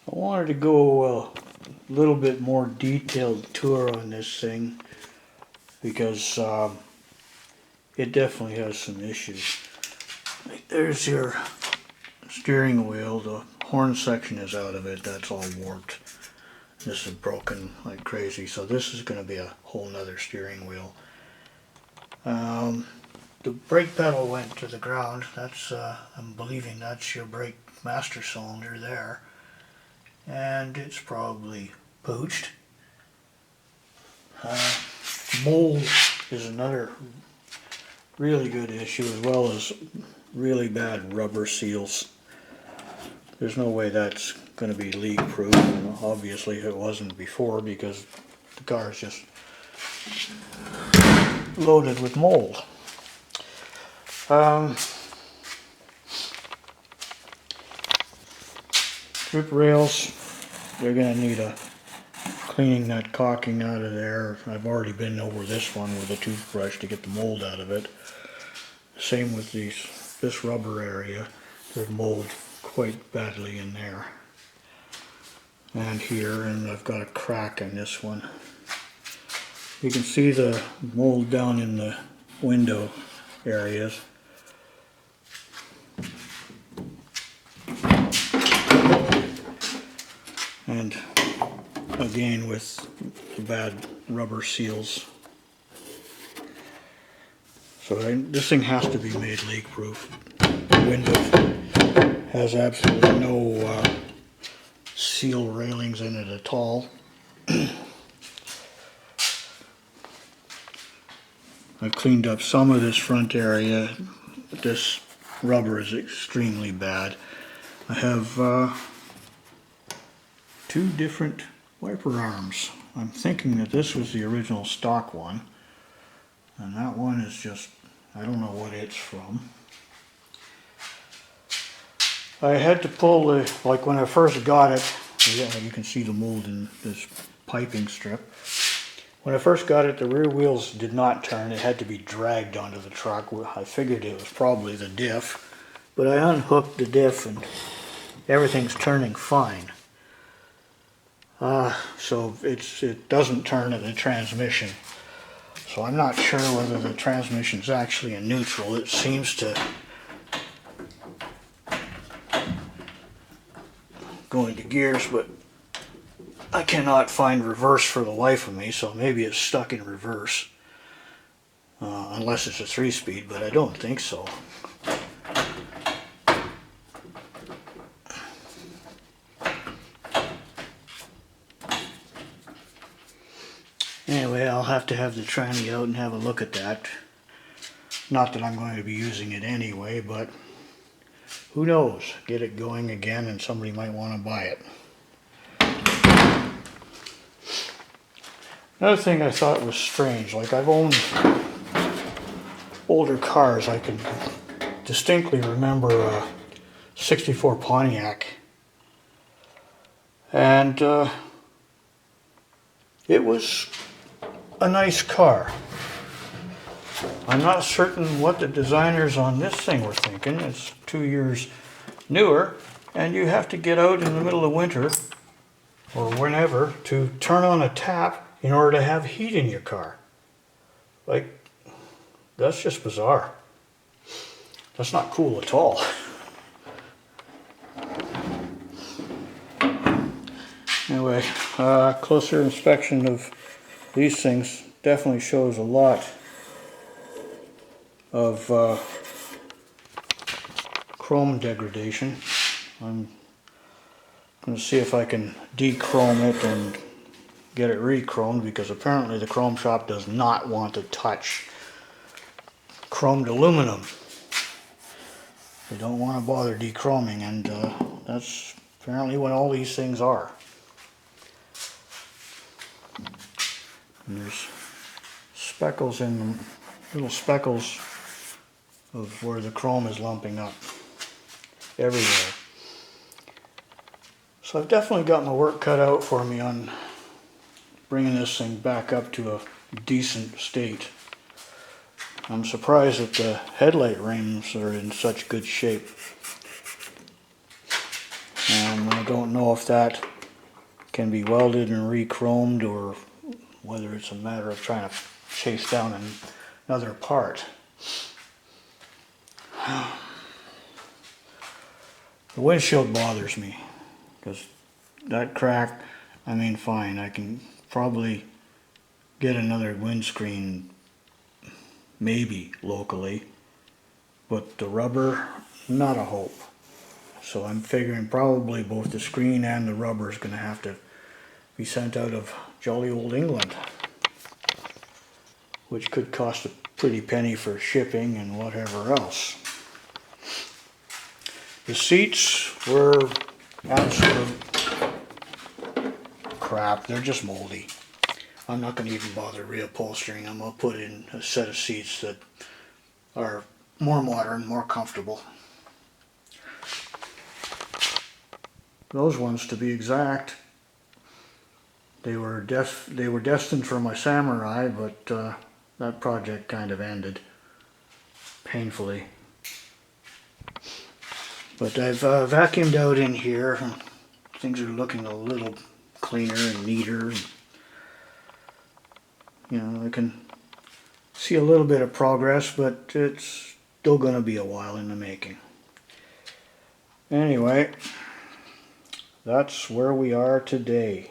I wanted to go a little bit more detailed tour on this thing because it definitely has some issues. Like, there's your steering wheel, the horn section is out of it, that's all warped. This is broken like crazy, so this is going to be a whole nother steering wheel. The brake pedal went to the ground. That's I'm believing that's your brake master cylinder there, and it's probably pooched. Mold is another really good issue, as well as really bad rubber seals. There's no way that's going to be leak proof, and obviously it wasn't before because the car is just loaded with mold. Drip rails, they're going to need a cleaning that caulking out of there. I've already been over this one with a toothbrush to get the mold out of it. Same with this rubber area. There's mold quite badly in there. And here, and I've got a crack in this one. You can see the mold down in the window areas. And again with the bad rubber seals. So this thing has to be made leak proof. The window has absolutely no seal railings in it at all. I've cleaned up some of this front area. This rubber is extremely bad. I have two different wiper arms. I'm thinking that this was the original stock one, and that one is just, I don't know what it's from. I had to pull the, like when I first got it, you can see the mold in this piping strip. When I first got it, the rear wheels did not turn. It had to be dragged onto the truck. I figured it was probably the diff, but I unhooked the diff and everything's turning fine. So it doesn't turn in the transmission. So I'm not sure whether the transmission's actually in neutral. It seems to go into gears, but I cannot find reverse for the life of me, so maybe it's stuck in reverse. Unless it's a 3-speed, but I don't think so. Anyway, I'll have to have the tranny out and have a look at that. Not that I'm going to be using it anyway, but who knows? Get it going again and somebody might want to buy it. Another thing I thought was strange, like I've owned older cars. I can distinctly remember a 64 Pontiac, and it was a nice car. I'm not certain what the designers on this thing were thinking. It's 2 years newer, and you have to get out in the middle of winter or whenever to turn on a tap in order to have heat in your car. Like, that's just bizarre. That's not cool at all. Anyway, closer inspection of these things definitely shows a lot of chrome degradation. I'm going to see if I can de-chrome it and get it re-chromed, because apparently the chrome shop does not want to touch chromed aluminum. They don't want to bother de-chroming, and that's apparently what all these things are. And there's speckles in them, little speckles of where the chrome is lumping up everywhere. So I've definitely got my work cut out for me on bringing this thing back up to a decent state. I'm surprised that the headlight rims are in such good shape. And when I don't know if that can be welded and re-chromed or whether it's a matter of trying to chase down another part. The windshield bothers me because that crack, I mean, fine, I can probably get another windscreen maybe locally, but the rubber, not a hope. So I'm figuring probably both the screen and the rubber is going to have to be sent out of jolly old England, which could cost a pretty penny for shipping and whatever else. The seats were absolute crap. They're just moldy. I'm not going to even bother reupholstering them. I'll put in a set of seats that are more modern, more comfortable. Those ones, to be exact, they were destined for my Samurai, but that project kind of ended painfully. But I've vacuumed out in here. Things are looking a little cleaner and neater. You know, I can see a little bit of progress, but it's still going to be a while in the making. Anyway, that's where we are today.